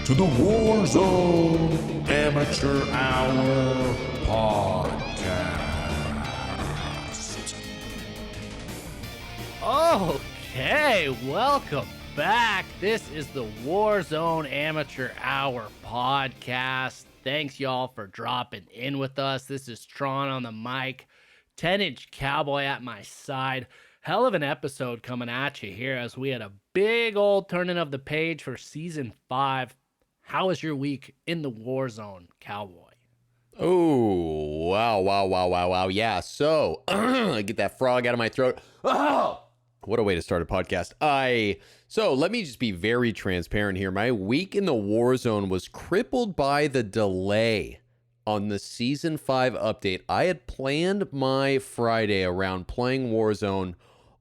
to the Warzone Amateur Hour podcast. Okay, welcome back. This is the Warzone Amateur Hour podcast. Thanks, y'all, for dropping in with us. This is Tron on the mic, 10-inch cowboy at my side. Hell of an episode coming at you here as we had a big old turning of the page for Season 5. How was your week in the Warzone, cowboy? Oh, wow. Yeah, so, get that frog out of my throat. Oh! What a way to start a podcast. So let me just be very transparent here. My week in the Warzone was crippled by the delay on the Season 5 update. I had planned my Friday around playing Warzone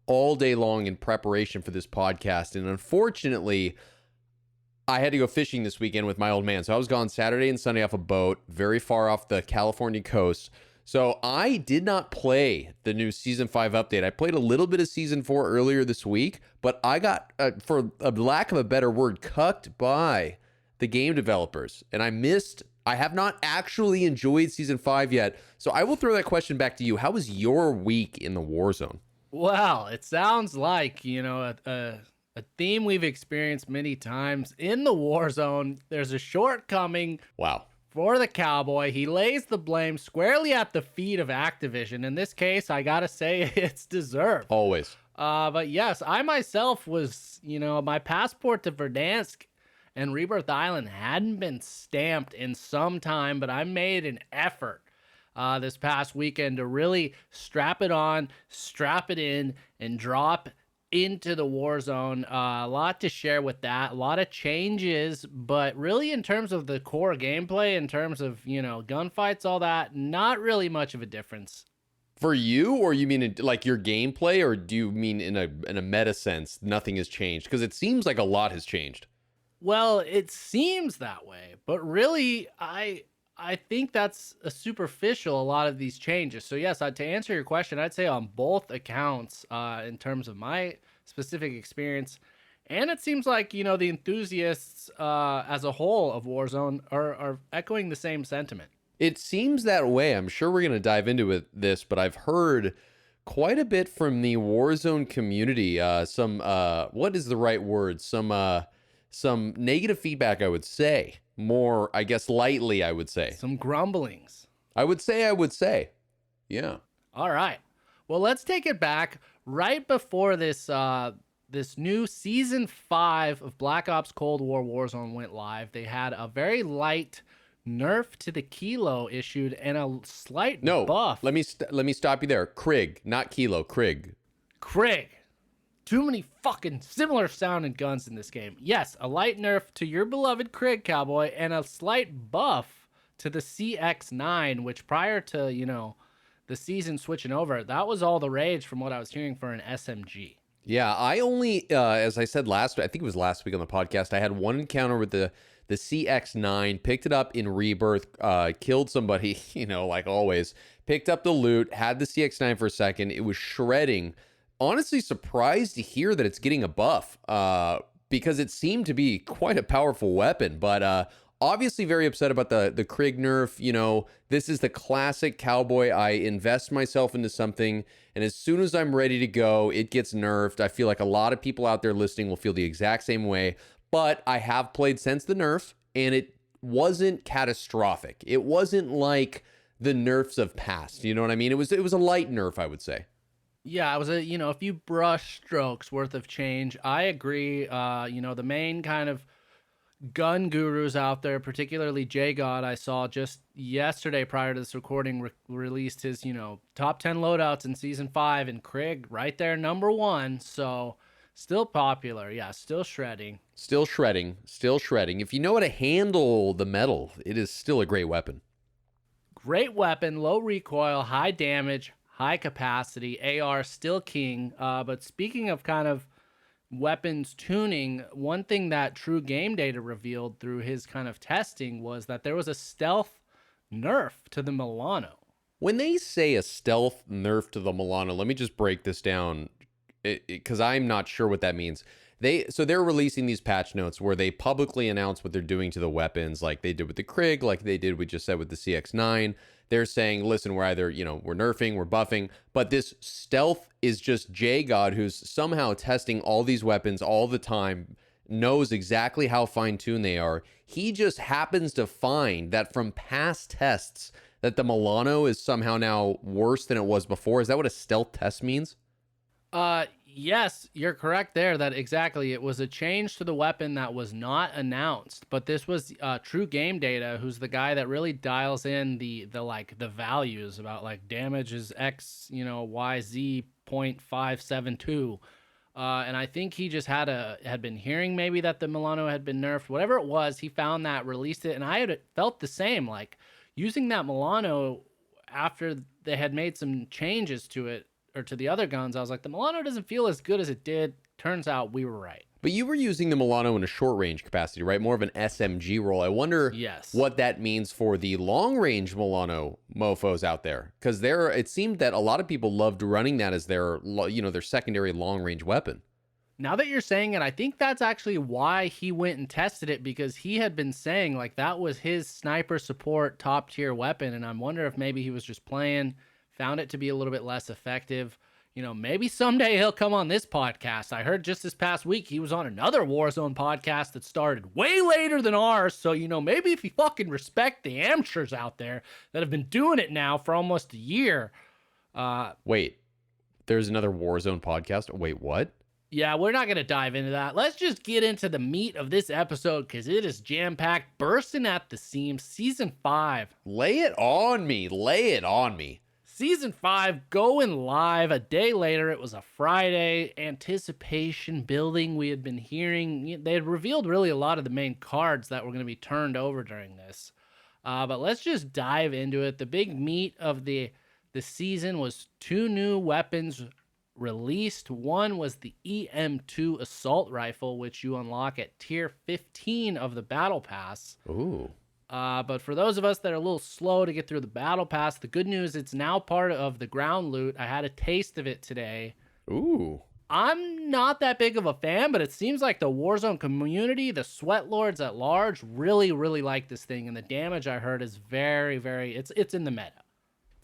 all day long in preparation for this podcast. And unfortunately, I had to go fishing this weekend with my old man. So I was gone Saturday and Sunday off a boat very far off the California coast. So I did not play the new Season 5 update. I played a little bit of Season 4 earlier this week, but I got, for a lack of a better word, cucked by the game developers. And I have not actually enjoyed Season 5 yet. So I will throw that question back to you. How was your week in the Warzone? Well, it sounds like, a theme we've experienced many times in the Warzone. There's a shortcoming. Wow. For the cowboy. He lays the blame squarely at the feet of Activision. In this case, I gotta say it's deserved. Always. But yes, I myself was, my passport to Verdansk and Rebirth Island hadn't been stamped in some time, but I made an effort this past weekend to really strap it on, strap it in, and drop into the Warzone. A lot to share with that, a lot of changes, but really in terms of the core gameplay, in terms of, gunfights, all that, not really much of a difference. For you, or you mean like your gameplay, or do you mean in a meta sense, nothing has changed? Because it seems like a lot has changed. Well, it seems that way, but really, I think that's a superficial, a lot of these changes. So yes, to answer your question, I'd say on both accounts, in terms of my specific experience, and it seems like, the enthusiasts as a whole of Warzone are echoing the same sentiment. It seems that way. I'm sure we're going to dive into this, but I've heard quite a bit from the Warzone community. What is the right word? Some negative feedback, I would say. More, I guess, lightly, I would say. Some grumblings. I would say. Yeah. All right. Well, let's take it back right before this new Season 5 of Black Ops Cold War Warzone went live. They had a very light nerf to the kilo issued and a slight buff. Let me stop you there. Krig, not kilo, Krig. Too many fucking similar sounding guns in this game. Yes, a light nerf to your beloved Krig, cowboy, and a slight buff to the CX9, which prior to, the season switching over, that was all the rage from what I was hearing for an SMG. Yeah, I only, as I said I think it was last week on the podcast, I had one encounter with the CX9, picked it up in Rebirth, killed somebody, like always, picked up the loot, had the CX9 for a second, it was shredding. Honestly surprised to hear that it's getting a buff, because it seemed to be quite a powerful weapon, but obviously very upset about the Krig nerf. This is the classic cowboy. I invest myself into something, and as soon as I'm ready to go, it gets nerfed. I feel like a lot of people out there listening will feel the exact same way, but I have played since the nerf, and it wasn't catastrophic. It wasn't like the nerfs of past, you know what I mean? It was a light nerf, I would say. Yeah, it was a few brush strokes worth of change. I agree. The main kind of gun gurus out there, particularly J-God, I saw just yesterday prior to this recording, released his, top 10 loadouts in Season 5, and Krig right there, number 1. So still popular. Yeah, still shredding. Still shredding. If you know how to handle the metal, it is still a great weapon. Great weapon, low recoil, high damage, high capacity. AR still king. But speaking of kind of weapons tuning, one thing that True Game Data revealed through his kind of testing was that there was a stealth nerf to the Milano. When they say a stealth nerf to the Milano, let me just break this down because I'm not sure what that means. They're releasing these patch notes where they publicly announce what they're doing to the weapons, like they did with the Krig, like they did, we just said, with the CX9. They're saying, listen, we're either, we're nerfing, we're buffing, but this stealth is just J-God, who's somehow testing all these weapons all the time, knows exactly how fine-tuned they are. He just happens to find that from past tests that the Milano is somehow now worse than it was before. Is that what a stealth test means? Yes, you're correct there. That exactly. It was a change to the weapon that was not announced, but this was True Game Data, who's the guy that really dials in the values about like damage is X, YZ 0.572. And I think he just had been hearing maybe that the Milano had been nerfed, whatever it was. He found that, released it, and I had felt the same. Like using that Milano after they had made some changes to it, or to the other guns, I was like, the Milano doesn't feel as good as it did. Turns out we were right. But you were using the Milano in a short range capacity, right? More of an SMG role. I wonder what that means for the long range Milano mofos out there. Because it seemed that a lot of people loved running that as their secondary long range weapon. Now that you're saying it, I think that's actually why he went and tested it, because he had been saying like that was his sniper support top tier weapon. And I wonder if maybe he was just playing, found it to be a little bit less effective. Maybe someday he'll come on this podcast. I heard just this past week he was on another Warzone podcast that started way later than ours. So, maybe if you fucking respect the amateurs out there that have been doing it now for almost a year. Wait, there's another Warzone podcast? Wait, what? Yeah, we're not going to dive into that. Let's just get into the meat of this episode because it is jam-packed, bursting at the seams. Season 5. Lay it on me. Lay it on me. Season 5 going live a day later. It was a Friday. Anticipation building. We had been hearing. They had revealed really a lot of the main cards that were going to be turned over during this. But let's just dive into it. The big meat of the season was 2 new weapons released. One was the EM2 assault rifle, which you unlock at tier 15 of the battle pass. Ooh. But for those of us that are a little slow to get through the battle pass, the good news, it's now part of the ground loot. I had a taste of it today. Ooh. I'm not that big of a fan, but it seems like the Warzone community, the sweat lords at large, really, really like this thing. And the damage I heard is very, very, it's in the meta.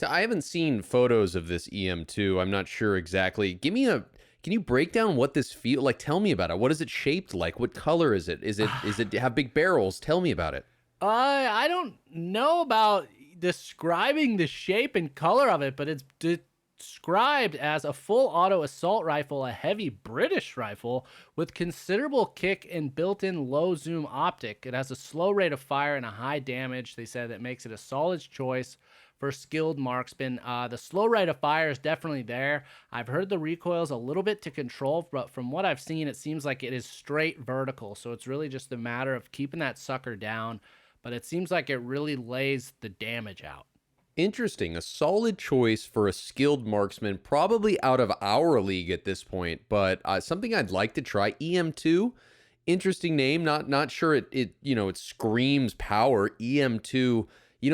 I haven't seen photos of this EM2. I'm not sure exactly. Can you break down what this feels like? Tell me about it. What is it shaped like? What color is it? Is it have big barrels? Tell me about it. I don't know about describing the shape and color of it, but it's described as a full auto assault rifle, a heavy British rifle with considerable kick and built-in low zoom optic. It has a slow rate of fire and a high damage. They said that makes it a solid choice for skilled marksmen. The slow rate of fire is definitely there. I've heard the recoil's a little bit to control, but from what I've seen, it seems like it is straight vertical. So it's really just a matter of keeping that sucker down. But it seems like it really lays the damage out. Interesting. A solid choice for a skilled marksman, probably out of our league at this point, but something I'd like to try. EM2, interesting name. Not sure it screams power. EM2,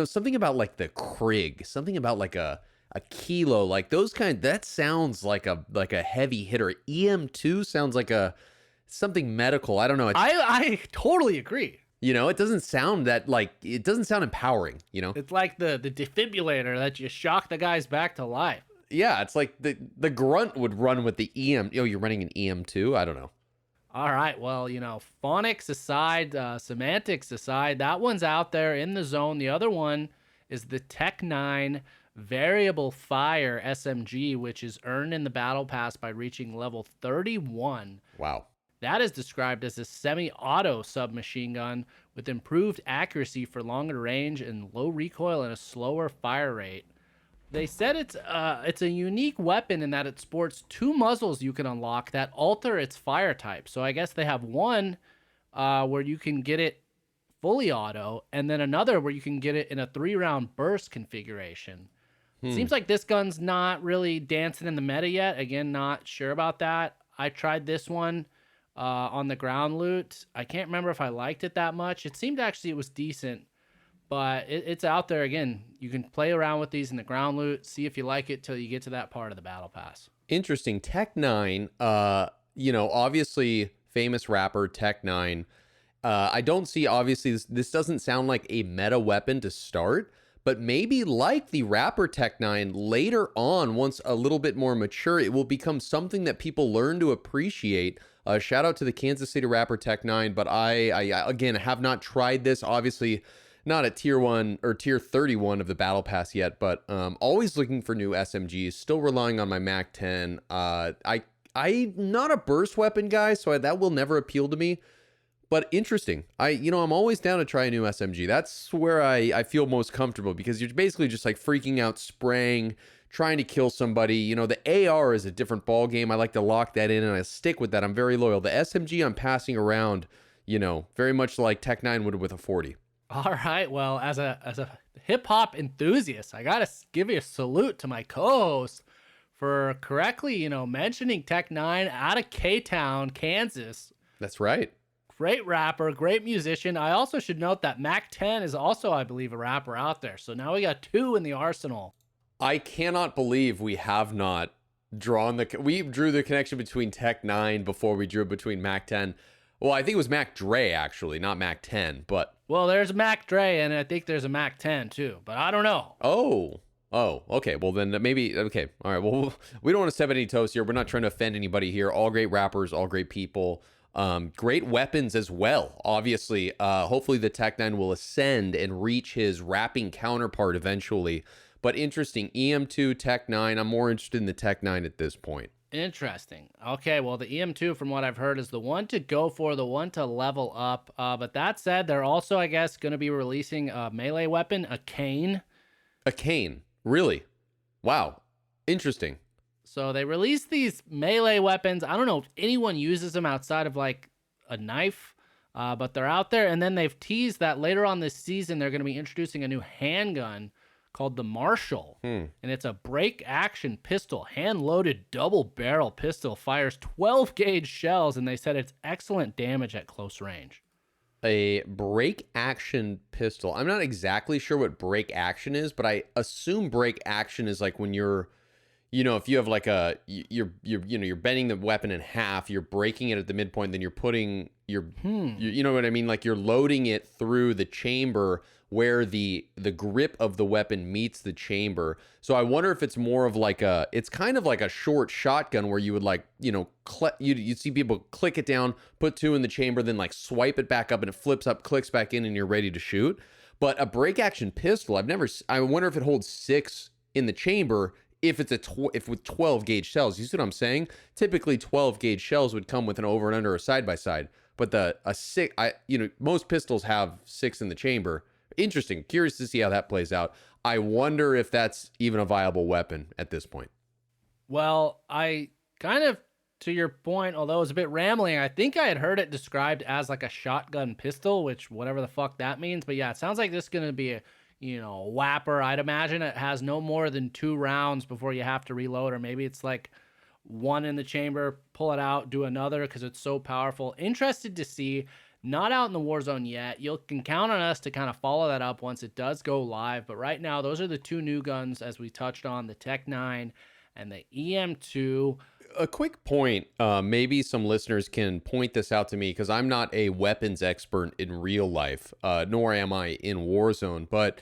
something about like the Krig, something about like a kilo, like those that sounds like a heavy hitter. EM2 sounds like something medical. I don't know. I totally agree. It doesn't sound it doesn't sound empowering, It's like the defibrillator that you shock the guys back to life. Yeah, it's like the grunt would run with the EM. You're running an EM2? I don't know. All right, well, phonics aside, semantics aside, that one's out there in the zone. The other one is the Tech 9 Variable Fire SMG, which is earned in the Battle Pass by reaching level 31. Wow. That is described as a semi-auto submachine gun with improved accuracy for longer range and low recoil and a slower fire rate. They said it's a unique weapon in that it sports 2 muzzles you can unlock that alter its fire type. So I guess they have one where you can get it fully auto, and then another where you can get it in a 3-round burst configuration. Seems like this gun's not really dancing in the meta yet. Again, not sure about that. I tried this one on the ground loot. I can't remember if I liked it that much. It seemed actually it was decent, but it's out there. Again, you can play around with these in the ground loot, see if you like it till you get to that part of the battle pass. Interesting. Tech 9, obviously famous rapper Tech9. I don't see, obviously, this doesn't sound like a meta weapon to start, but maybe like the rapper Tech9, later on, once a little bit more mature, it will become something that people learn to appreciate. Shout out to the Kansas City rapper Tech9, but I again, have not tried this. Obviously, not at tier 1 or tier 31 of the battle pass yet, but always looking for new SMGs, still relying on my Mac 10. I'm not a burst weapon guy, so that will never appeal to me. But interesting. I'm always down to try a new SMG. That's where I feel most comfortable, because you're basically just like freaking out, spraying, trying to kill somebody. The AR is a different ball game. I like to lock that in and I stick with that. I'm very loyal. The SMG I'm passing around, very much like Tech9 would with a 40. All right. Well, as a hip hop enthusiast, I gotta give you a salute to my co-host for correctly, mentioning Tech9 out of K-Town, Kansas. That's right. Great rapper, great musician. I also should note that Mac 10 is also, I believe, a rapper out there. So now we got two in the arsenal. I cannot believe we have not we drew the connection between Tech9 before we drew between Mac 10. Well, I think it was Mac Dre, actually, not Mac 10, but... Well, there's Mac Dre, and I think there's a Mac 10, too, but I don't know. Oh, okay. Well, then maybe... Okay, all right. Well, we don't want to step on any toes here. We're not trying to offend anybody here. All great rappers, all great people. Great weapons as well. Obviously, hopefully the Tech9 will ascend and reach his rapping counterpart eventually. But interesting, EM2, Tech9. I'm more interested in the Tech9 at this point. Interesting. Okay, well, the EM2, from what I've heard, is the one to go for, the one to level up. But that said, they're also, I guess, going to be releasing a melee weapon, a cane. A cane? Really? Wow. Interesting. So they released these melee weapons. I don't know if anyone uses them outside of like a knife, but they're out there. And then they've teased that later on this season, they're going to be introducing a new handgun called the Marshall. And it's a break action pistol, hand loaded double barrel pistol, fires 12 gauge shells. And they said it's excellent damage at close range. A break action pistol. I'm not exactly sure what break action is, but I assume break action is like when you're, if you have like you're bending the weapon in half, you're breaking it at the midpoint, then you're putting you know what I mean? Like you're loading it through the chamber where the grip of the weapon meets the chamber. So I wonder if it's more of like it's kind of like a short shotgun where you would like, you'd see people click it down, put two in the chamber, then like swipe it back up and it flips up, clicks back in and you're ready to shoot. But a break action pistol, I wonder if it holds 6 in the chamber. If it's if with 12 gauge shells, you see what I'm saying? Typically 12 gauge shells would come with an over and under or side by side, but most pistols have 6 in the chamber. Interesting. Curious to see how that plays out. I wonder if that's even a viable weapon at this point. Well, I kind of, to your point, although it was a bit rambling, I think I had heard it described as like a shotgun pistol, which whatever the fuck that means. But yeah, it sounds like this is going to be a whapper. I'd imagine it has no more than 2 rounds before you have to reload, or maybe it's like 1 in the chamber, pull it out, do another because it's so powerful. Interested to see. Not out in the Warzone yet. You can count on us to kind of follow that up once it does go live. But right now, those are the 2 new guns, as we touched on, the Tech9 and the EM2. A quick point, maybe some listeners can point this out to me, because I'm not a weapons expert in real life, nor am I in Warzone. But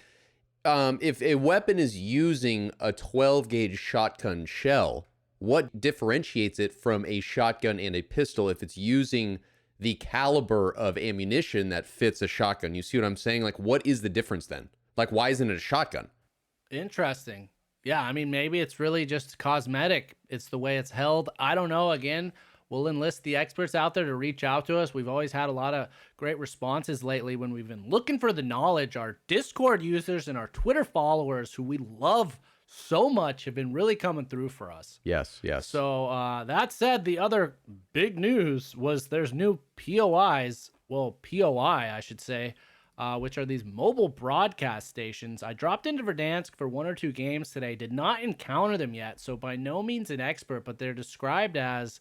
if a weapon is using a 12 gauge shotgun shell, what differentiates it from a shotgun and a pistol if it's using the caliber of ammunition that fits a shotgun? You see what I'm saying? Like, what is the difference then? Like, why isn't it a shotgun? Interesting. Yeah, I mean, maybe it's really just cosmetic. It's the way it's held. I don't know. Again, we'll enlist the experts out there to reach out to us. We've always had a lot of great responses lately when we've been looking for the knowledge. Our Discord users and our Twitter followers, who we love so much, have been really coming through for us. Yes. So that said, the other big news was there's new POIs. Well, POI, I should say, which are these mobile broadcast stations. I dropped into Verdansk for 1 or 2 games today. Did not encounter them yet, so by no means an expert, but they're described as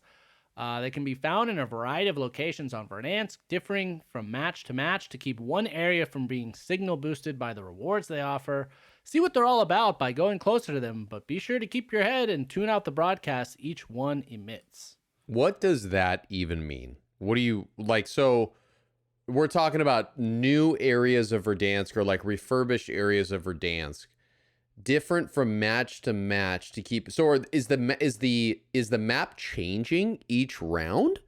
they can be found in a variety of locations on Verdansk, differing from match to match to keep one area from being signal boosted by the rewards they offer. See what they're all about by going closer to them, but be sure to keep your head and tune out the broadcasts each one emits. What does that even mean? What do you like? So we're talking about new areas of Verdansk or like refurbished areas of Verdansk, different from match to match to keep. So is the map changing each round?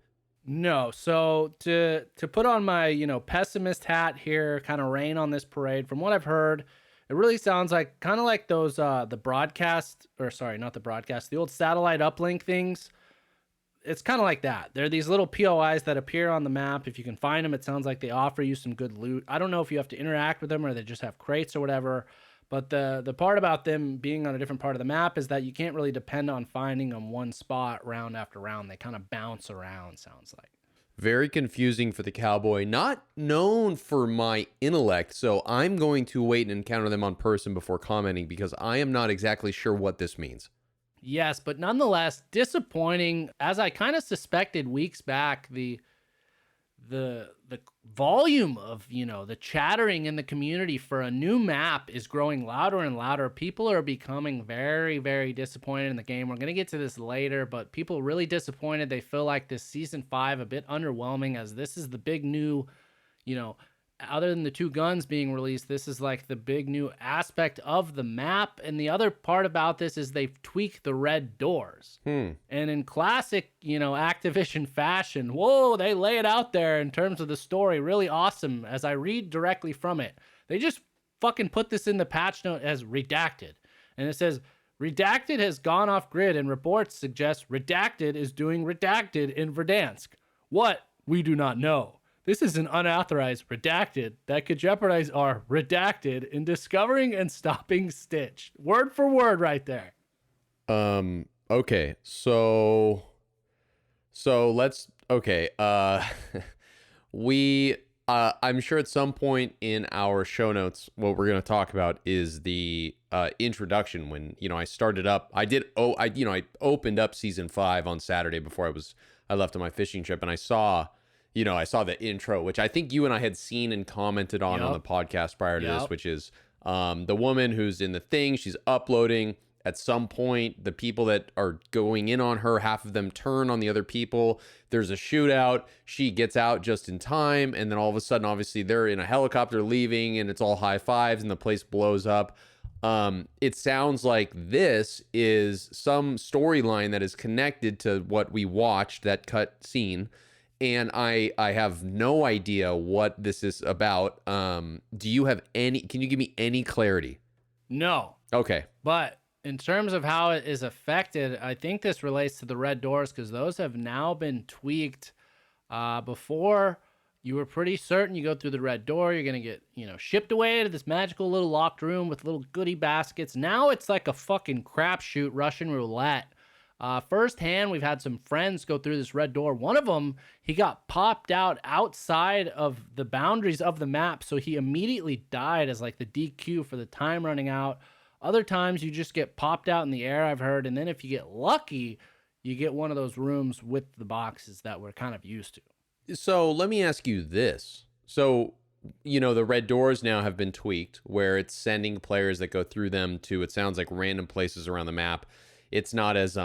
No. So to put on my, pessimist hat here, kind of rain on this parade, from what I've heard, it really sounds like kind of like those the broadcast, or sorry, not the broadcast, the old satellite uplink things. It's kind of like that. They're these little POIs that appear on the map. If you can find them, it sounds like they offer you some good loot. I don't know if you have to interact with them or they just have crates or whatever. But the part about them being on a different part of the map is that you can't really depend on finding them one spot round after round. They kind of bounce around, sounds like. Very confusing for the cowboy. Not known for my intellect, so I'm going to wait and encounter them on person before commenting because I am not exactly sure what this means. Yes, but nonetheless, disappointing. As I kind of suspected weeks back, the volume of, the chattering in the community for a new map is growing louder and louder. People are becoming very, very disappointed in the game. We're going to get to this later, but people really disappointed. They feel like this season 5 a bit underwhelming, as this is the big new, other than the 2 guns being released, this is like the big new aspect of the map. And the other part about this is they've tweaked the red doors. And in classic, Activision fashion, whoa, they lay it out there in terms of the story. Really awesome. As I read directly from it, they just fucking put this in the patch note as redacted. And it says, redacted has gone off grid and reports suggest redacted is doing redacted in Verdansk. What? We do not know. This is an unauthorized redacted that could jeopardize our redacted in discovering and stopping Stitch. Word for word right there. Okay. So let's, okay. I'm sure at some point in our show notes, what we're going to talk about is the introduction. When, I started up, I opened up season 5 on Saturday before I left on my fishing trip, and I saw the intro, which I think you and I had seen and commented on the podcast prior to this, which is the woman who's in the thing. She's uploading. At some point, the people that are going in on her, half of them turn on the other people. There's a shootout. She gets out just in time. And then all of a sudden, obviously, they're in a helicopter leaving and it's all high fives and the place blows up. It sounds like this is some storyline that is connected to what we watched, that cut scene. And I have no idea what this is about. Can you give me any clarity? No. Okay. But in terms of how it is affected, I think this relates to the red doors, because those have now been tweaked. Before, you were pretty certain you go through the red door, you're going to get, shipped away to this magical little locked room with little goodie baskets. Now it's like a fucking crapshoot, Russian roulette. Firsthand, we've had some friends go through this red door. One of them, he got popped out outside of the boundaries of the map, so he immediately died as like the DQ for the time running out. Other times, you just get popped out in the air, I've heard, and then if you get lucky, you get one of those rooms with the boxes that we're kind of used to. So let me ask you this. So, the red doors now have been tweaked, where it's sending players that go through them to, it sounds like, random places around the map. It's not as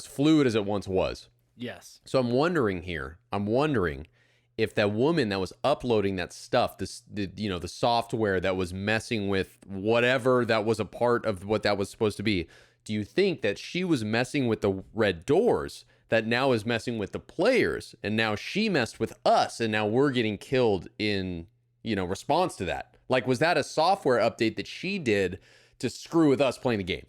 fluid as it once was. Yes. So I'm wondering if that woman that was uploading that stuff, the software that was messing with whatever that was a part of what that was supposed to be, do you think that she was messing with the red doors that now is messing with the players, and now she messed with us, and now we're getting killed in, response to that? Like, was that a software update that she did to screw with us playing the game?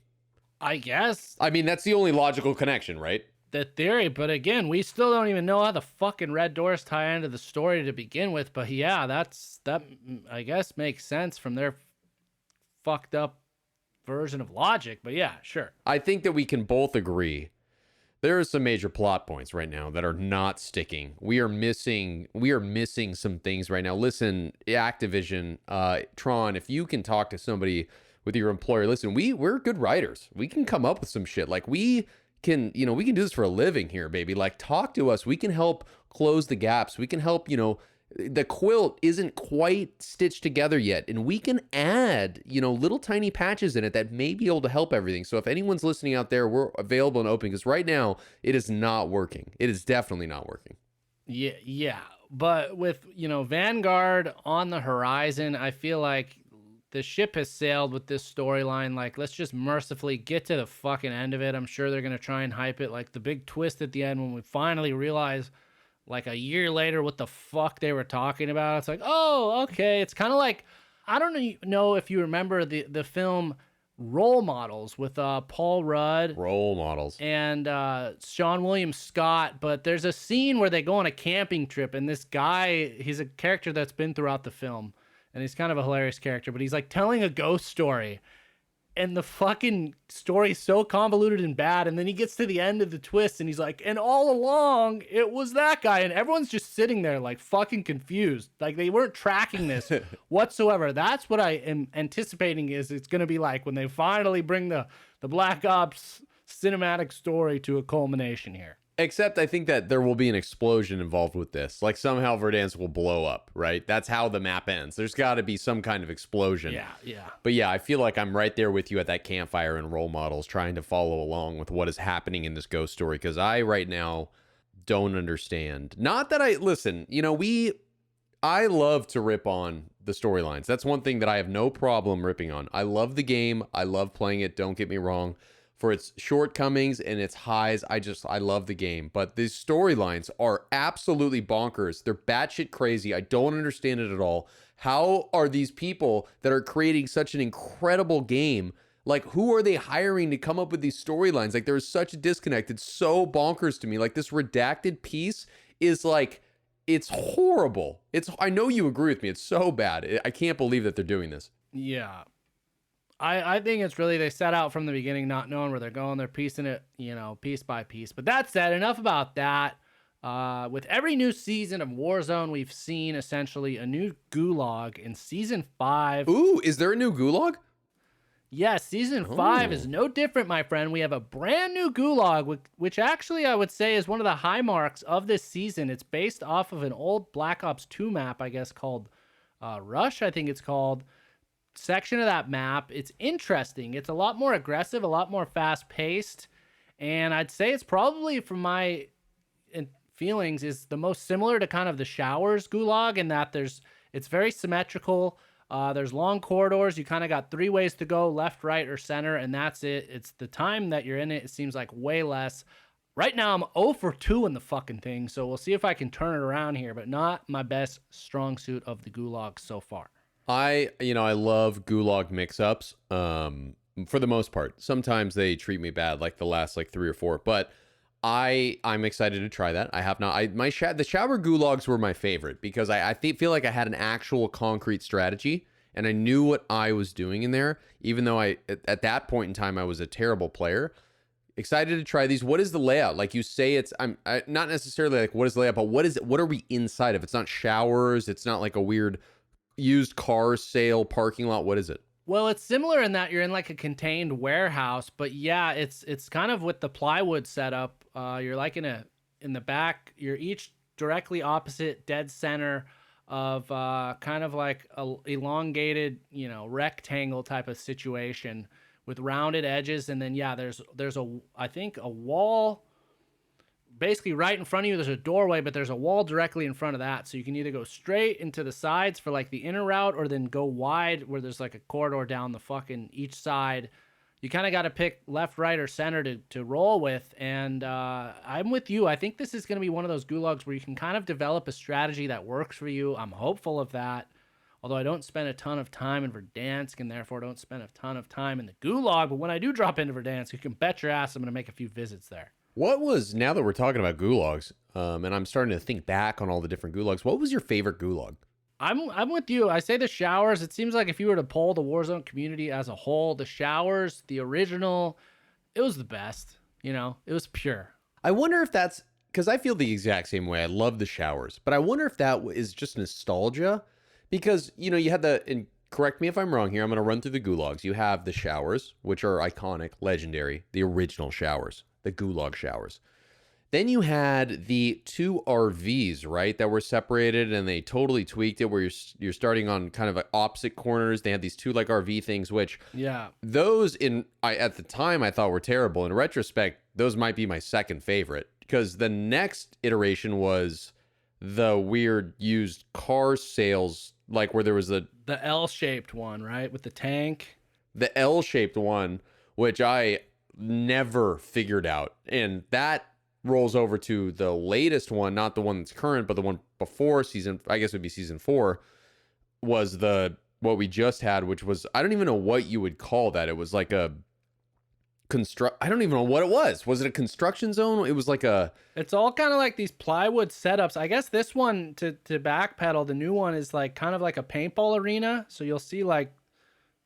I guess. I mean, that's the only logical connection, right? The theory, but again, we still don't even know how the fucking red doors tie into the story to begin with. But yeah, that I guess makes sense from their fucked up version of logic. But yeah, sure. I think that we can both agree there are some major plot points right now that are not sticking. We are missing some things right now. Listen, Activision, Tron, if you can talk to somebody with your employer, listen, we're good writers. We can come up with some shit. Like, we can do this for a living here, baby. Like, talk to us. We can help close the gaps. We can help, the quilt isn't quite stitched together yet, and we can add, little tiny patches in it that may be able to help everything. So if anyone's listening out there, we're available and open, because right now it is not working. It is definitely not working. Yeah. But with, Vanguard on the horizon, I feel like the ship has sailed with this storyline. Like, let's just mercifully get to the fucking end of it. I'm sure they're going to try and hype it. Like, the big twist at the end when we finally realize, like, a year later what the fuck they were talking about. It's like, oh, okay. It's kind of like, I don't know if you remember the film Role Models with Paul Rudd Role models. and Sean William Scott, but there's a scene where they go on a camping trip, and this guy, he's a character that's been throughout the film, and he's kind of a hilarious character, but he's like telling a ghost story, and the fucking story's so convoluted and bad, and then he gets to the end of the twist, and he's like, and all along, it was that guy, and everyone's just sitting there like fucking confused, like they weren't tracking this whatsoever. That's what I am anticipating is it's going to be like when they finally bring the Black Ops cinematic story to a culmination here. Except I think that there will be an explosion involved with this. Like somehow Verdansk will blow up, right? That's how the map ends. There's got to be some kind of explosion. Yeah. But yeah, I feel like I'm right there with you at that campfire and Role Models trying to follow along with what is happening in this ghost story because I right now don't understand. Not that listen, I love to rip on the storylines. That's one thing that I have no problem ripping on. I love the game. I love playing it. Don't get me wrong. For its shortcomings and its highs, I love the game. But these storylines are absolutely bonkers. They're batshit crazy. I don't understand it at all. How are these people that are creating such an incredible game, like who are they hiring to come up with these storylines? Like there's such a disconnect. It's so bonkers to me. Like this redacted piece is like, it's horrible. I know you agree with me. It's so bad. I can't believe that they're doing this. Yeah. I think it's really they set out from the beginning not knowing where they're going. They're piecing it, piece by piece. But that said, enough about that. With every new season of Warzone, we've seen essentially a new Gulag in Season 5. Ooh, is there a new Gulag? Yes, Season 5 is no different, my friend. We have a brand new Gulag, which actually I would say is one of the high marks of this season. It's based off of an old Black Ops 2 map, I guess, called Rush, I think it's called. Section of that map. It's interesting. It's a lot more aggressive, a lot more fast-paced, and I'd say it's probably, from my feelings, is the most similar to kind of the Showers Gulag in that it's very symmetrical. There's long corridors. You kind of got 3 ways to go, left, right, or center, and that's it. It's the time that you're in it seems like way less. Right now, I'm 0 for 2 in the fucking thing, so we'll see if I can turn it around here, but not my best strong suit of the Gulag so far. I love Gulag mix-ups for the most part. Sometimes they treat me bad, like the last 3 or 4, but I'm excited to try that. I have not. The shower Gulags were my favorite because I feel like I had an actual concrete strategy and I knew what I was doing in there, even though at that point in time I was a terrible player. Excited to try these. What is the layout? Like you say, I'm not necessarily like what is the layout, but what is it? What are we inside of? It's not showers. It's not like a weird used car sale parking lot. What is it? Well, it's similar in that you're in like a contained warehouse, but yeah, it's kind of with the plywood setup. You're like in the back. You're each directly opposite dead center of kind of like a elongated, rectangle type of situation with rounded edges, and then yeah, there's I think a wall. Basically right in front of you, there's a doorway, but there's a wall directly in front of that. So you can either go straight into the sides for like the inner route or then go wide where there's like a corridor down the fucking each side. You kind of got to pick left, right, or center to roll with. And I'm with you. I think this is going to be one of those Gulags where you can kind of develop a strategy that works for you. I'm hopeful of that. Although I don't spend a ton of time in Verdansk and therefore don't spend a ton of time in the Gulag. But when I do drop into Verdansk, you can bet your ass I'm going to make a few visits there. Now that we're talking about Gulags, and I'm starting to think back on all the different Gulags, what was your favorite Gulag? I'm with you. I say the Showers. It seems like if you were to poll the Warzone community as a whole, the Showers, the original, it was the best. It was pure. I wonder if that's because I feel the exact same way. I love the Showers, but I wonder if that is just nostalgia because, you had and correct me if I'm wrong here. I'm going to run through the Gulags. You have the Showers, which are iconic, legendary, the original Showers. The Gulag Showers. Then you had the 2 RVs, right, that were separated, and they totally tweaked it where you're starting on kind of like opposite corners. They had these 2 like RV things, which those at the time I thought were terrible. In retrospect, those might be my second favorite because the next iteration was the weird used car sales, like where there was The L-shaped one, right? With the tank. the L-shaped one, which I never figured out. And that rolls over to the latest one, not the one that's current, but the one before season, I guess it would be season 4, was what we just had, which was, I don't even know what you would call that. It was like a I don't even know what it was. Was it a construction zone? It was like It's all kind of like these plywood setups. I guess this one, to backpedal, the new one is like kind of like a paintball arena. So you'll see like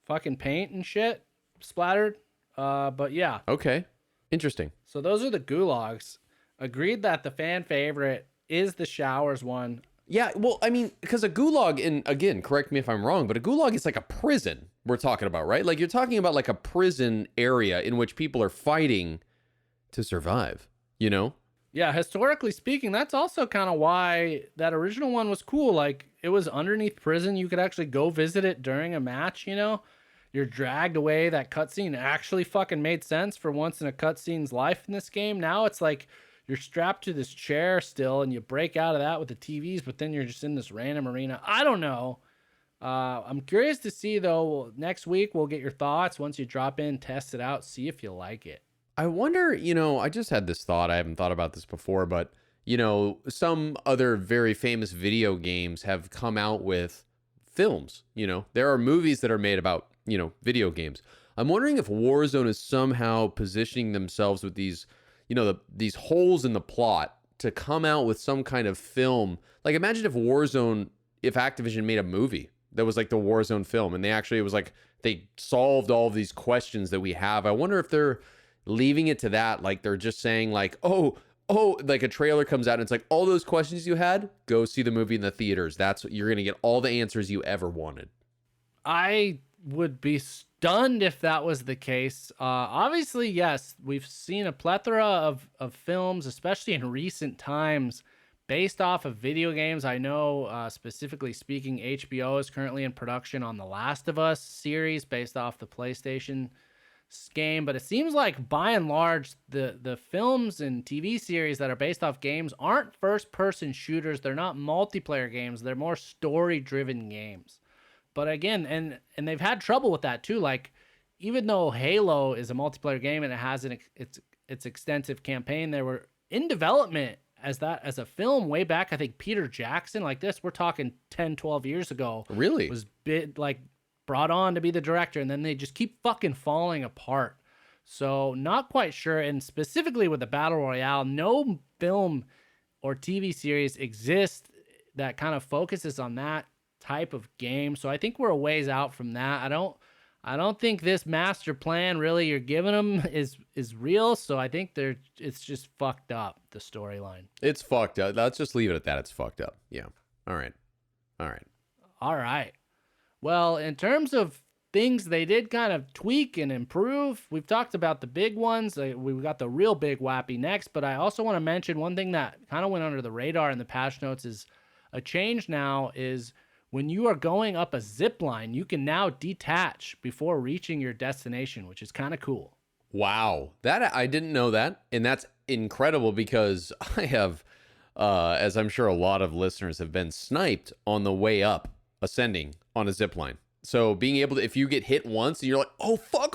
fucking paint and shit splattered. But yeah. Okay. Interesting. So those are the gulags. Agreed that the fan favorite is the showers one. Yeah, well, I mean, because a gulag, and again, correct me if I'm wrong, but a gulag is like a prison we're talking about, right? Like you're talking about like a prison area in which people are fighting to survive, you know? Yeah, historically speaking, that's also kind of why that original one was cool. Like it was underneath prison. You could actually go visit it during a match, you know? You're dragged away. That cutscene actually fucking made sense for once in a cutscene's life in this game. Now it's like you're strapped to this chair still and you break out of that with the TVs, but then you're just in this random arena. I don't know. I'm curious to see, though. Next week, we'll get your thoughts once you drop in, test it out, see if you like it. I wonder, I just had this thought. I haven't thought about this before, but, some other very famous video games have come out with films. There are movies that are made about, video games. I'm wondering if Warzone is somehow positioning themselves with these, these holes in the plot to come out with some kind of film. Like, imagine if Activision made a movie that was like the Warzone film, and it was like they solved all of these questions that we have. I wonder if they're leaving it to that, like they're just saying like, oh, like a trailer comes out and it's like, all those questions you had, go see the movie in the theaters. That's what you're going to get, all the answers you ever wanted. I would be stunned if that was the case. Obviously, yes, we've seen a plethora of films, especially in recent times, based off of video games. I know, specifically speaking, HBO is currently in production on the Last of Us series based off the PlayStation game. But it seems like, by and large, the films and TV series that are based off games aren't first-person shooters. They're not multiplayer games. They're more story-driven games. But again, and they've had trouble with that too. Like, even though Halo is a multiplayer game and it has its extensive campaign, they were in development as a film way back. I think Peter Jackson, like this, we're talking 10, 12 years ago. Really? Was brought on to be the director, and then they just keep fucking falling apart. So not quite sure. And specifically with the Battle Royale, no film or TV series exists that kind of focuses on that type of game. So I think we're a ways out from that. I don't think this master plan really you're giving them is real. So I think it's just fucked up, the storyline. It's fucked up. Let's just leave it at that. It's fucked up. Yeah. All right. Well, in terms of things they did kind of tweak and improve, we've talked about the big ones. We've got the real big wappy next, but I also want to mention one thing that kind of went under the radar in the patch notes is a change now is when you are going up a zip line, you can now detach before reaching your destination, which is kind of cool. Wow. That I didn't know that. And that's incredible because I have, as I'm sure a lot of listeners have been sniped on the way up, ascending on a zip line. So being able to, if you get hit once and you're like, oh fuck,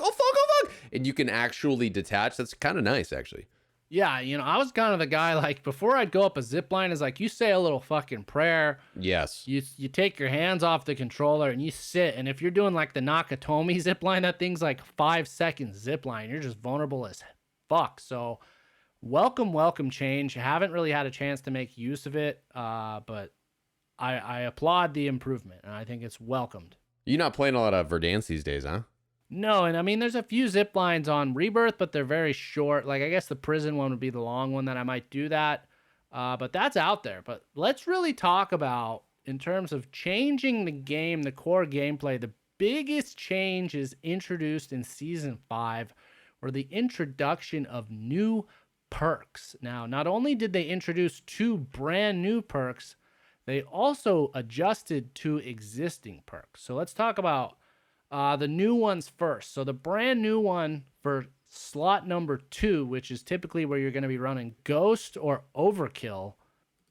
and you can actually detach, that's kind of nice actually. Yeah, I was kind of the guy, like, before I'd go up a zip line, is like, you say a little fucking prayer. Yes. You take your hands off the controller and you sit. And if you're doing like the Nakatomi zip line, that thing's like 5 seconds zip line. You're just vulnerable as fuck. So welcome change. Haven't really had a chance to make use of it, but I applaud the improvement, and I think it's welcomed. You're not playing a lot of Verdansk these days, huh? No, and I mean, there's a few zip lines on Rebirth, but they're very short. Like, I guess the prison one would be the long one that I might do that. But that's out there. But let's really talk about, in terms of changing the game, the core gameplay, the biggest change is introduced in Season 5, or the introduction of new perks. Now, not only did they introduce 2 brand new perks, they also adjusted 2 existing perks. So let's talk about the new ones first. So the brand new one for slot number 2, which is typically where you're going to be running Ghost or Overkill,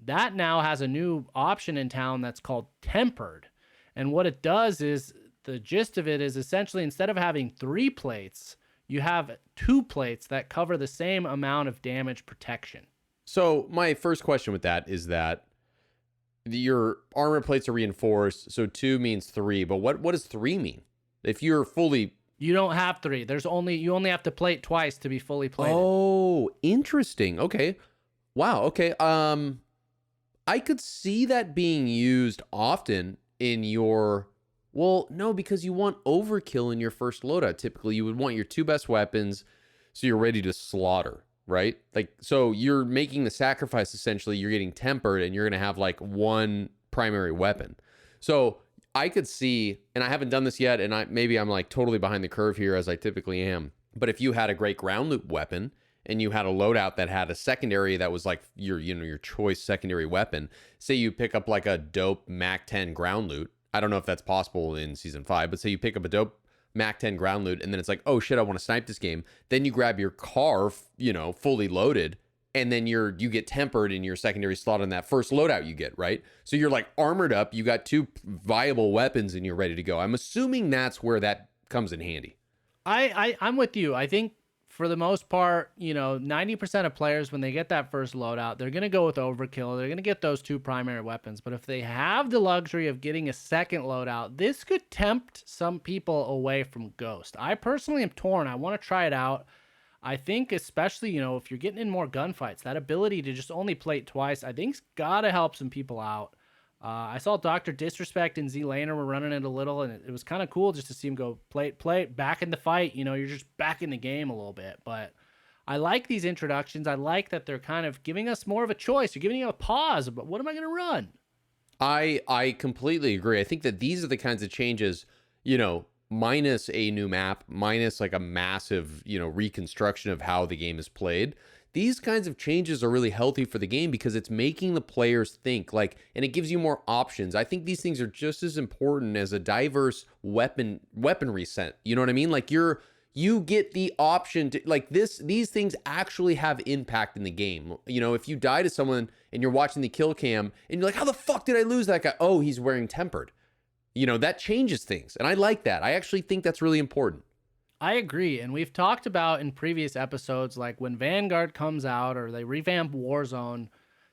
That now has a new option in town that's called tempered. And what it does is, the gist of it is essentially, instead of having 3 plates, you have 2 plates that cover the same amount of damage protection. So my first question with that is that your armor plates are reinforced, so 2 means 3, but what does 3 mean? If you're fully... You don't have 3. You only have to plate twice to be fully plated. Oh, interesting. Okay. Wow. Okay. I could see that being used often in your... Well, no, because you want overkill in your first loadout. Typically, you would want your 2 best weapons so you're ready to slaughter, right? Like, so you're making the sacrifice, essentially. You're getting tempered and you're going to have like 1 primary weapon. So I could see, and I haven't done this yet, and maybe I'm like totally behind the curve here as I typically am, but if you had a great ground loop weapon and you had a loadout that had a secondary that was like your choice secondary weapon, say you pick up like a dope Mac 10 ground loot. I don't know if that's possible in season 5, but say you pick up a dope Mac 10 ground loot and then it's like, oh shit, I want to snipe this game. Then you grab your car, fully loaded, and then you get tempered in your secondary slot on that first loadout you get, right? So you're like armored up, you got 2 viable weapons and you're ready to go. I'm assuming that's where that comes in handy. I'm with you. I think for the most part, 90% of players, when they get that first loadout, they're going to go with overkill. They're going to get those 2 primary weapons. But if they have the luxury of getting a second loadout, this could tempt some people away from Ghost. I personally am torn. I want to try it out. I think especially, if you're getting in more gunfights, that ability to just only plate twice, I think's got to help some people out. I saw Dr. Disrespect and Z-Laner were running it a little, and it was kind of cool just to see him go plate, back in the fight. You're just back in the game a little bit. But I like these introductions. I like that they're kind of giving us more of a choice. You're giving you a pause, but what am I going to run? I completely agree. I think that these are the kinds of changes, minus a new map, minus like a massive, reconstruction of how the game is played. These kinds of changes are really healthy for the game because it's making the players think, and it gives you more options. I think these things are just as important as a diverse weaponry set. You know what I mean? Like you get the option to, like, these things actually have impact in the game. If you die to someone and you're watching the kill cam and you're like, how the fuck did I lose that guy? Oh, he's wearing tempered. That changes things. And I like that. I actually think that's really important. I agree. And we've talked about in previous episodes, like when Vanguard comes out or they revamp Warzone,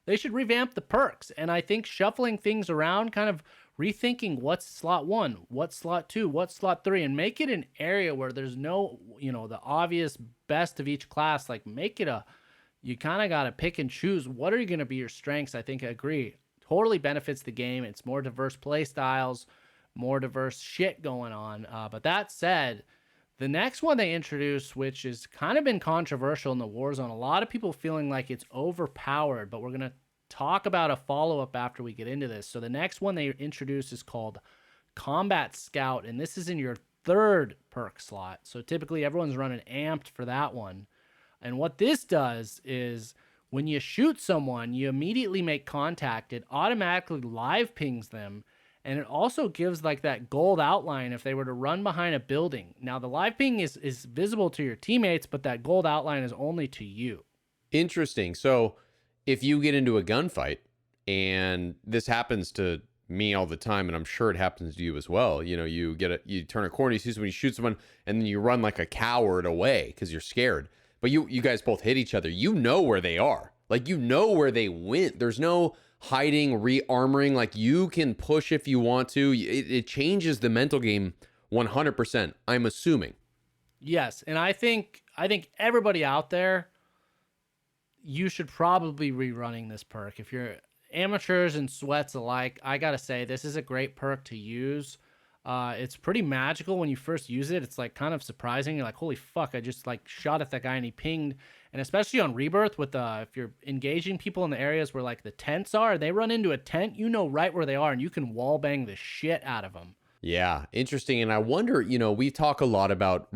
they should revamp the perks. And I think shuffling things around, kind of rethinking what's slot 1, what's slot 2, what's slot 3, and make it an area where there's no, the obvious best of each class. Like, make it you kind of got to pick and choose. What are going to be your strengths? I think I agree. Totally benefits the game. It's more diverse play styles, more diverse shit going on. But that said, the next one they introduced, which has kind of been controversial in the Warzone, a lot of people feeling like it's overpowered, but we're going to talk about a follow-up after we get into this. So the next one they introduced is called Combat Scout, and this is in your 3rd perk slot. So typically everyone's running amped for that one. And what this does is when you shoot someone, you immediately make contact. It automatically live pings them. And it also gives like that gold outline if they were to run behind a building. Now, the live ping is visible to your teammates, but that gold outline is only to you. Interesting. So if you get into a gunfight, and this happens to me all the time, and I'm sure it happens to you as well. You turn a corner, you see someone, you shoot someone, and then you run like a coward away because you're scared. But you guys both hit each other. You know where they are. Like, where they went. There's no hiding, re-armoring. Like, you can push if you want to. It changes the mental game 100%, I'm assuming. Yes, and I think everybody out there, you should probably be rerunning this perk. If you're amateurs and sweats alike, I gotta say, this is a great perk to use. It's pretty magical when you first use it. It's like kind of surprising. You're like, holy fuck, I just like shot at that guy and he pinged. And especially on Rebirth with if you're engaging people in the areas where like the tents are, they run into a tent, right where they are, and you can wall bang the shit out of them. Yeah, interesting. And I wonder, we've talked a lot about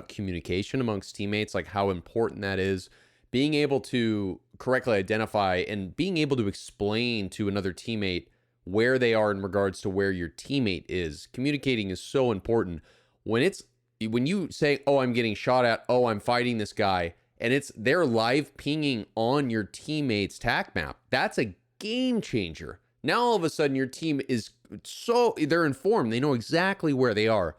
communication amongst teammates, like how important that is. Being able to correctly identify and being able to explain to another teammate where they are in regards to where your teammate is. Communicating is so important. When you say, oh, I'm getting shot at, oh, I'm fighting this guy, and they're live pinging on your teammate's tac map. That's a game changer. Now all of a sudden your team is they're informed. They know exactly where they are.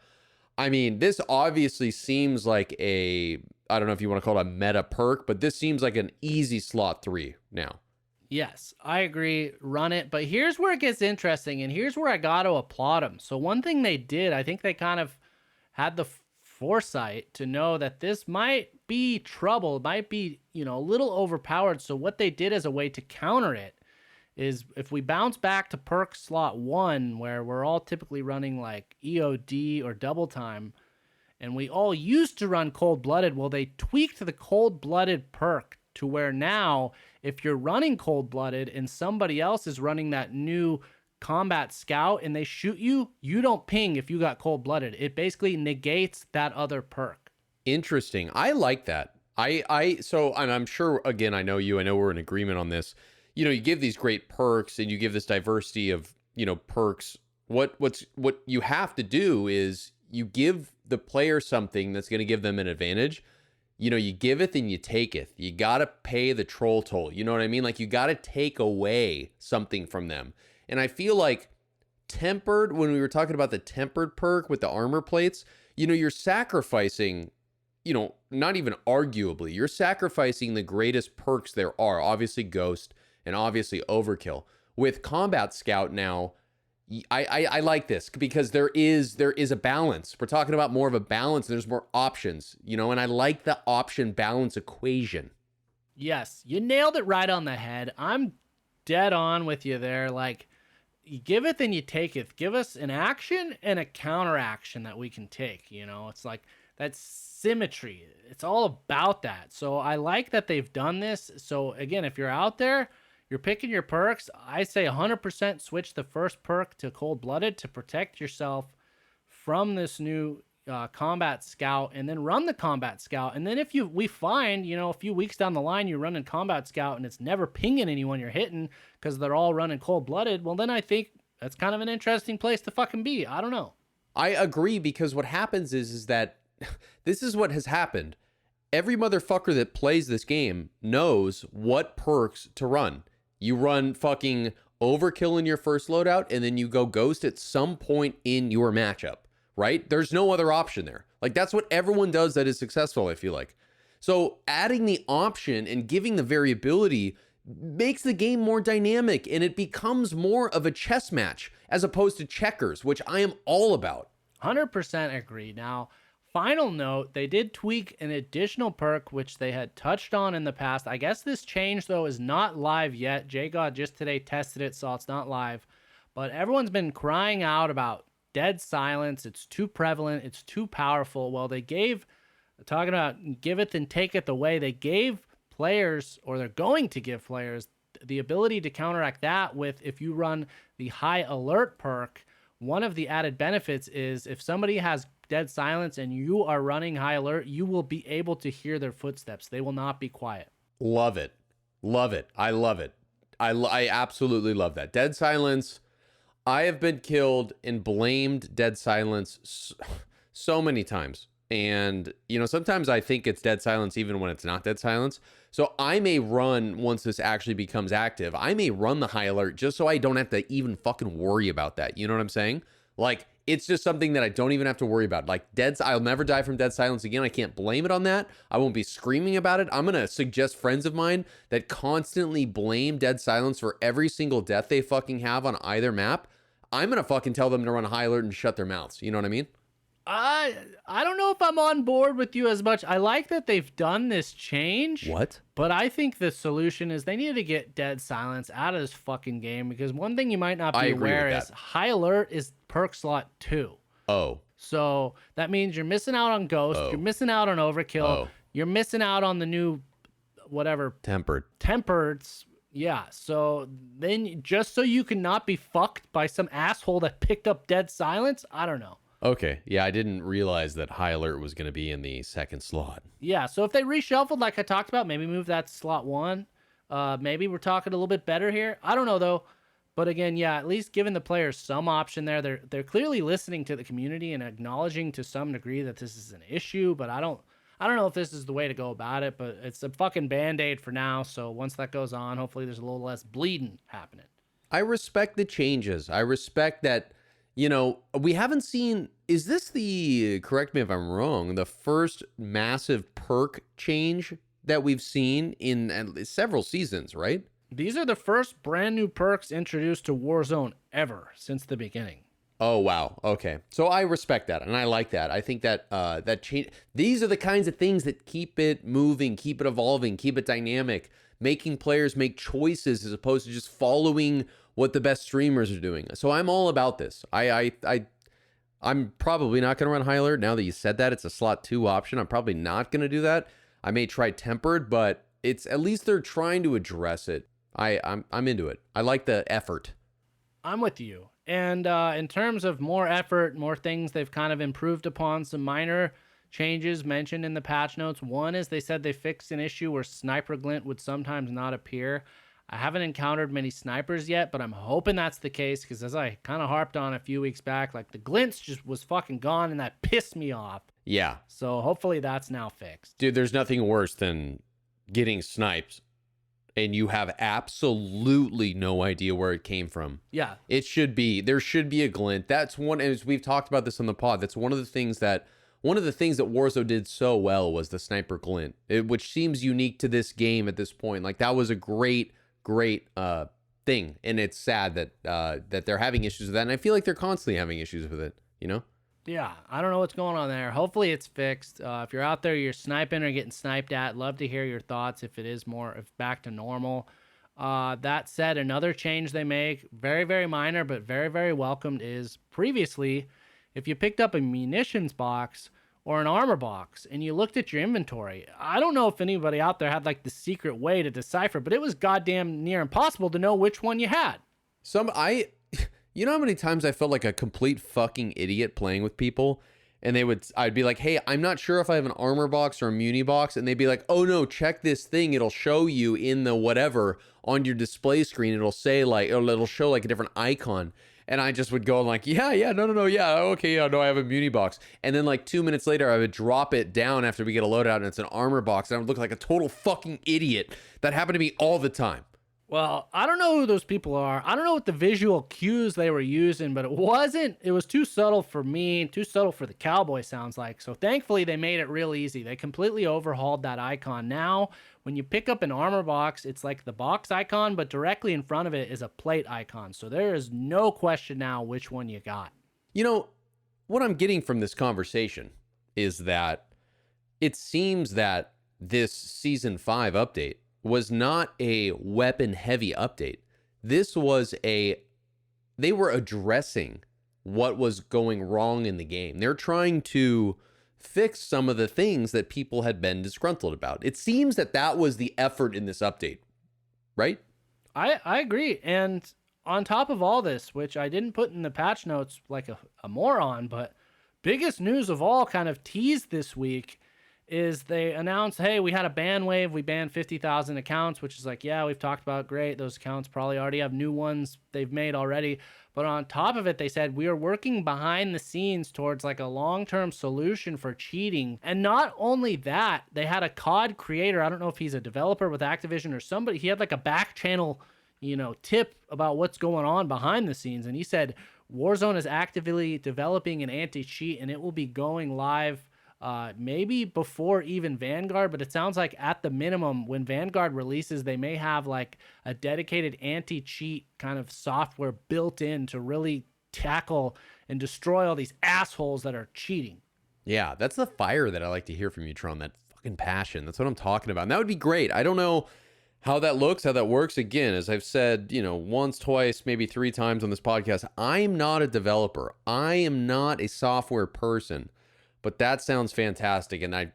I mean, this obviously seems like I don't know if you want to call it a meta perk, but this seems like an easy slot 3 now. Yes, I agree. Run it. But here's where it gets interesting, and here's where I got to applaud them. So one thing they did, I think they kind of had the foresight to know that this might be trouble, might be, a little overpowered. So what they did as a way to counter it is if we bounce back to perk slot 1, where we're all typically running like EOD or double time, and we all used to run cold-blooded, well, they tweaked the cold-blooded perk to where now if you're running cold-blooded and somebody else is running that new combat scout and they shoot you, you don't ping if you got cold-blooded. It basically negates that other perk. Interesting. I like that. And I'm sure, again, I know we're in agreement on this. You give these great perks and you give this diversity of, perks. What you have to do is you give the player something that's going to give them an advantage. You give it, then you take it. You got to pay the troll toll. You know what I mean? Like, you got to take away something from them. And I feel like tempered, when we were talking about the tempered perk with the armor plates, you're sacrificing, not even arguably, you're sacrificing the greatest perks there are. Obviously Ghost and obviously Overkill. With Combat Scout now, I like this because there is a balance. We're talking about more of a balance. There's more options, and I like the option balance equation. Yes, you nailed it right on the head. I'm dead on with you there. Like, you give it, then you take it. Give us an action and a counter action that we can take. It's like that's symmetry. It's all about that. So I like that they've done this. So again, if you're out there, you're picking your perks, I say 100% switch the first perk to cold-blooded to protect yourself from this new combat scout, and then run the combat scout. And then if we find, a few weeks down the line, you're running combat scout and it's never pinging anyone you're hitting because they're all running cold-blooded, well, then I think that's kind of an interesting place to fucking be. I don't know. I agree, because what happens is that this is what has happened. Every motherfucker that plays this game knows what perks to run. You run fucking Overkill in your first loadout, and then you go Ghost at some point in your matchup, right? There's no other option there. Like, that's what everyone does that is successful, I feel like. So adding the option and giving the variability makes the game more dynamic, and it becomes more of a chess match as opposed to checkers, which I am all about. 100% agree. Now, final note, they did tweak an additional perk, which they had touched on in the past. I guess this change, though, is not live yet. JGod just today tested it, so it's not live. But everyone's been crying out about dead silence. It's too prevalent. It's too powerful. Well, talking about give it then take it away, they gave players, or they're going to give players, the ability to counteract that with, if you run the high alert perk, one of the added benefits is if somebody has dead silence and you are running high alert, you will be able to hear their footsteps. They will not be quiet. Love it. Love it. I love it. I absolutely love that. Dead silence. I have been killed and blamed dead silence so many times. And, sometimes I think it's dead silence even when it's not dead silence. So I may run, once this actually becomes active, I may run the high alert just so I don't have to even fucking worry about that. You know what I'm saying? Like, it's just something that I don't even have to worry about. Like, I'll never die from dead silence again. I can't blame it on that. I won't be screaming about it. I'm going to suggest friends of mine that constantly blame dead silence for every single death they fucking have on either map. I'm going to fucking tell them to run high alert and shut their mouths. You know what I mean? I don't know if I'm on board with you as much. I like that they've done this change. What? But I think the solution is they need to get dead silence out of this fucking game, because one thing you might not be aware is high alert is perk slot 2. Oh. So that means you're missing out on Ghost. Oh. You're missing out on Overkill. Oh. You're missing out on the new whatever. Tempered. Yeah. So then just so you can not be fucked by some asshole that picked up dead silence, I don't know. Okay. Yeah, I didn't realize that high alert was going to be in the second slot. Yeah, so if they reshuffled like I talked about, maybe move that to slot 1. Maybe we're talking a little bit better here. I don't know, though. But again, yeah, at least giving the players some option there. They're clearly listening to the community and acknowledging to some degree that this is an issue, but I don't I don't know if this is the way to go about it, but it's a fucking Band-Aid for now. So once that goes on, hopefully there's a little less bleeding happening. I respect the changes. I respect that, you know, we haven't seen, is this the, correct me if I'm wrong, the first massive perk change that we've seen in several seasons, right? These are the first brand new perks introduced to Warzone ever since the beginning. Oh, wow. Okay. So I respect that, and I like that. I think that that change, these are the kinds of things that keep it moving, keep it evolving, keep it dynamic, making players make choices as opposed to just following what the best streamers are doing. So I'm all about this. I'm probably not going to run high alert. Now that you said that, it's a slot 2 option. I'm probably not going to do that. I may try tempered, but it's at least they're trying to address it. I'm into it. I like the effort. I'm with you. And in terms of more effort, more things they've kind of improved upon, some minor changes mentioned in the patch notes. One is they said they fixed an issue where sniper glint would sometimes not appear. I haven't encountered many snipers yet, but I'm hoping that's the case because as I kind of harped on a few weeks back, like the glints just was fucking gone and that pissed me off. Yeah. So hopefully that's now fixed. Dude, there's nothing worse than getting sniped and you have absolutely no idea where it came from. Yeah. There should be a glint. That's one, as we've talked about this on the pod, that's one of the things that Warzone did so well was the sniper glint, which seems unique to this game at this point. Like that was a great thing, and it's sad that they're having issues with that, and I feel like they're constantly having issues with it, you know? Yeah, I don't know what's going on there. Hopefully it's fixed. If you're out there, you're sniping or getting sniped at, love to hear your thoughts if back to normal. That said, another change they make, very, very minor, but very, very welcomed, is previously, if you picked up a munitions box or an armor box and you looked at your inventory, I don't know if anybody out there had like the secret way to decipher, but it was goddamn near impossible to know which one you had. You know how many times I felt like a complete fucking idiot playing with people, and I'd be like, hey, I'm not sure if I have an armor box or a muni box, and they'd be like, oh no, check this thing, it'll show you in the whatever on your display screen, it'll say like, it'll show like a different icon, and I just would go like, no, yeah, okay, yeah, no, I have a muni box, and then like 2 minutes later, I would drop it down after we get a loadout, and it's an armor box, and I would look like a total fucking idiot. That happened to me all the time. Well, I don't know who those people are. I don't know what the visual cues they were using, but it was too subtle for me, too subtle for the cowboy, sounds like. So thankfully they made it real easy. They completely overhauled that icon. Now, when you pick up an armor box, it's like the box icon, but directly in front of it is a plate icon. So there is no question now which one you got. You know, what I'm getting from this conversation is that it seems that this Season 5 update was not a weapon-heavy update. This was they were addressing what was going wrong in the game. They're trying to fix some of the things that people had been disgruntled about. It seems that was the effort in this update, right? I agree. And on top of all this, which I didn't put in the patch notes like a moron, but biggest news of all kind of teased this week is they announced, hey, we had a ban wave. We banned 50,000 accounts, which is like, yeah, we've talked about, great. Those accounts probably already have new ones they've made already. But on top of it, they said, we are working behind the scenes towards like a long-term solution for cheating. And not only that, they had a COD creator. I don't know if he's a developer with Activision or somebody. He had like a back channel, tip about what's going on behind the scenes. And he said, Warzone is actively developing an anti-cheat and it will be going live maybe before even Vanguard, but it sounds like at the minimum when Vanguard releases, they may have like a dedicated anti-cheat kind of software built in to really tackle and destroy all these assholes that are cheating. Yeah, that's the fire that I like to hear from you, Tron, that fucking passion. That's what I'm talking about. And that would be great. I don't know how that looks, how that works. Again, as I've said, once, twice, maybe 3 times on this podcast, I'm not a developer. I am not a software person. But that sounds fantastic, and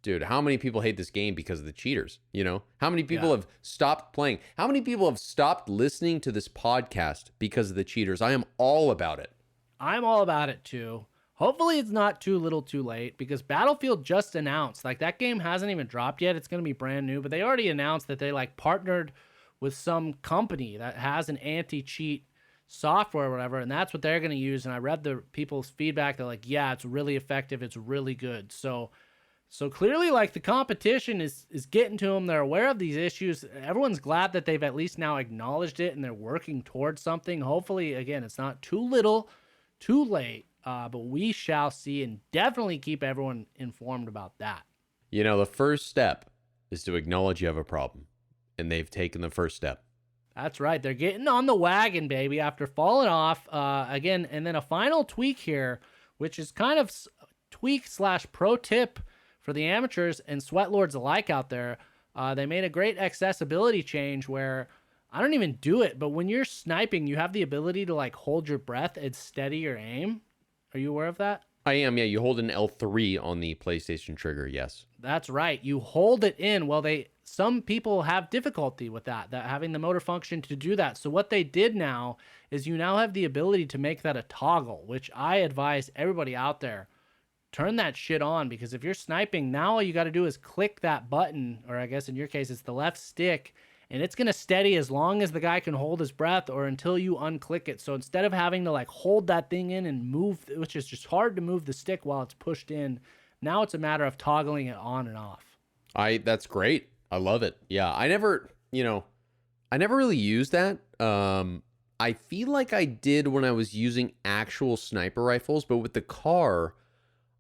dude, how many people hate this game because of the cheaters, How many people have stopped playing? How many people have stopped listening to this podcast because of the cheaters? I am all about it. I'm all about it, too. Hopefully it's not too little too late, because Battlefield just announced, like, that game hasn't even dropped yet. It's going to be brand new, but they already announced that they, like, partnered with some company that has an anti-cheat software or whatever, and that's what they're going to use. And I read the people's feedback. They're like, yeah, it's really effective, it's really good. So So clearly, like, the competition is getting to them. They're aware of these issues. Everyone's glad that they've at least now acknowledged it and they're working towards something. Hopefully, again, it's not too little, too late, but we shall see, and definitely keep everyone informed about that. You know, the first step is to acknowledge you have a problem, and they've taken the first step. That's right. They're getting on the wagon, baby, after falling off again. And then a final tweak here, which is kind of tweak / pro tip for the amateurs and sweat lords alike out there. They made a great accessibility change where I don't even do it, but when you're sniping, you have the ability to like hold your breath and steady your aim. Are you aware of that? I am, yeah. You hold an L3 on the PlayStation trigger, yes. That's right. You hold it in. Well, some people have difficulty with that having the motor function to do that. So what they did now is you now have the ability to make that a toggle, which I advise everybody out there, turn that shit on, because if you're sniping, now all you got to do is click that button, or I guess in your case, it's the left stick, and it's going to steady as long as the guy can hold his breath or until you unclick it. So instead of having to like hold that thing in and move, which is just hard to move the stick while it's pushed in, now it's a matter of toggling it on and off. That's great. I love it. Yeah. I never really used that. I feel like I did when I was using actual sniper rifles, but with the car,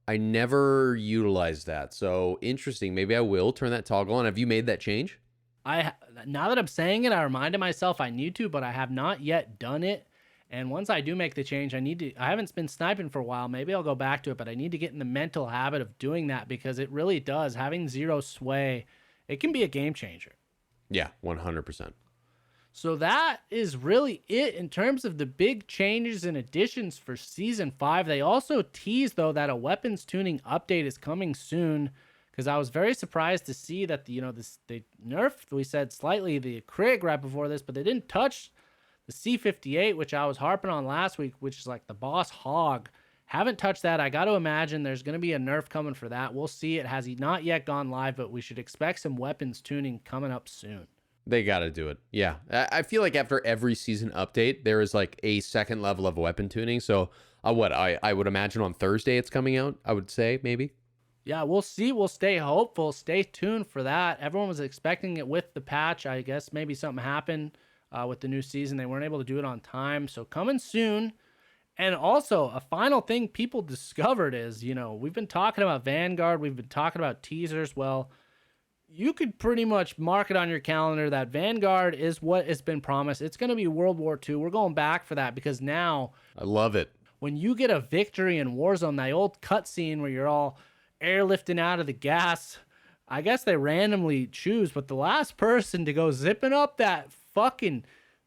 I never utilized that. So interesting. Maybe I will turn that toggle on. Have you made that change? Now that I'm saying it, I reminded myself I need to, but I have not yet done it. And once I do make the change, I haven't been sniping for a while. Maybe I'll go back to it, but I need to get in the mental habit of doing that, because it really does. Having zero sway, it can be a game changer. Yeah, 100%. So that is really it in terms of the big changes and additions for Season 5. They also teased, though, that a weapons tuning update is coming soon, because I was very surprised to see that, they nerfed, we said, slightly the Krig right before this, but they didn't touch the C58, which I was harping on last week, which is like the boss hog. Haven't touched that. I got to imagine there's going to be a nerf coming for that. We'll see. It has not yet gone live, but we should expect some weapons tuning coming up soon. They got to do it. Yeah. I feel like after every season update, there is like a second level of weapon tuning. So I would imagine on Thursday it's coming out, I would say, maybe. Yeah, we'll see. We'll stay hopeful. Stay tuned for that. Everyone was expecting it with the patch. I guess maybe something happened with the new season. They weren't able to do it on time. So coming soon. And also, a final thing people discovered is, we've been talking about Vanguard. We've been talking about teasers. Well, you could pretty much mark it on your calendar that Vanguard is what has been promised. It's going to be World War II. We're going back for that, because now, I love it. When you get a victory in Warzone, that old cutscene where you're all airlifting out of the gas, I guess they randomly choose, but the last person to go zipping up that fucking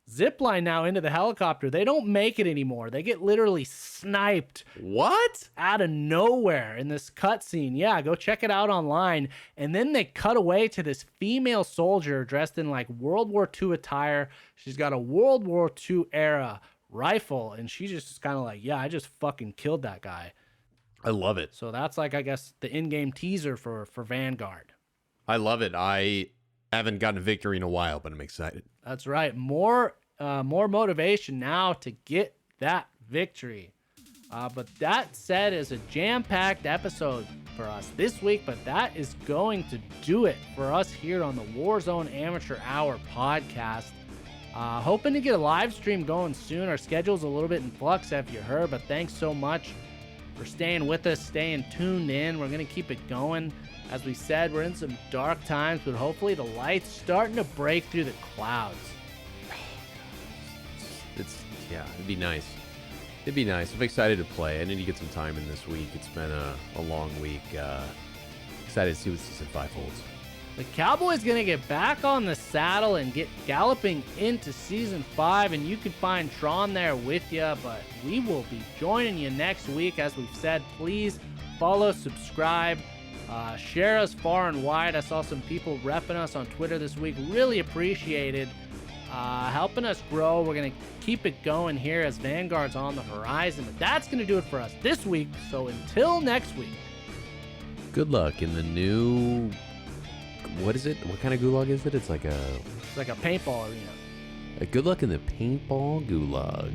zip line now into the helicopter, they don't make it anymore. They get literally sniped. What? Out of nowhere in this cutscene. Yeah, go check it out online. And then they cut away to this female soldier dressed in like World War II attire. She's got a World War II era rifle, and she just kind of like, yeah, I just fucking killed that guy. I love it. So that's like, I guess, the in-game teaser for Vanguard. I love it. I haven't gotten a victory in a while, but I'm excited. That's right. More motivation now to get that victory. But that said, is a jam-packed episode for us this week, but that is going to do it for us here on the Warzone Amateur Hour podcast. Hoping to get a live stream going soon. Our schedule's a little bit in flux, have you heard, but thanks so much for staying with us, staying tuned in. We're going to keep it going. As we said, we're in some dark times, but hopefully the light's starting to break through the clouds. It'd be nice. It'd be nice. I'm excited to play. I need to get some time in this week. It's been a long week. Excited to see what Season 5 holds. The Cowboys going to get back on the saddle and get galloping into Season 5, and you can find Tron there with you, but we will be joining you next week. As we've said, please follow, subscribe, share us far and wide. I saw some people repping us on Twitter this week. Really appreciated helping us grow. We're going to keep it going here as Vanguard's on the horizon. But that's going to do it for us this week. So until next week. Good luck in the new... What is it? What kind of gulag is it? It's like a paintball arena. Good luck in the paintball gulag.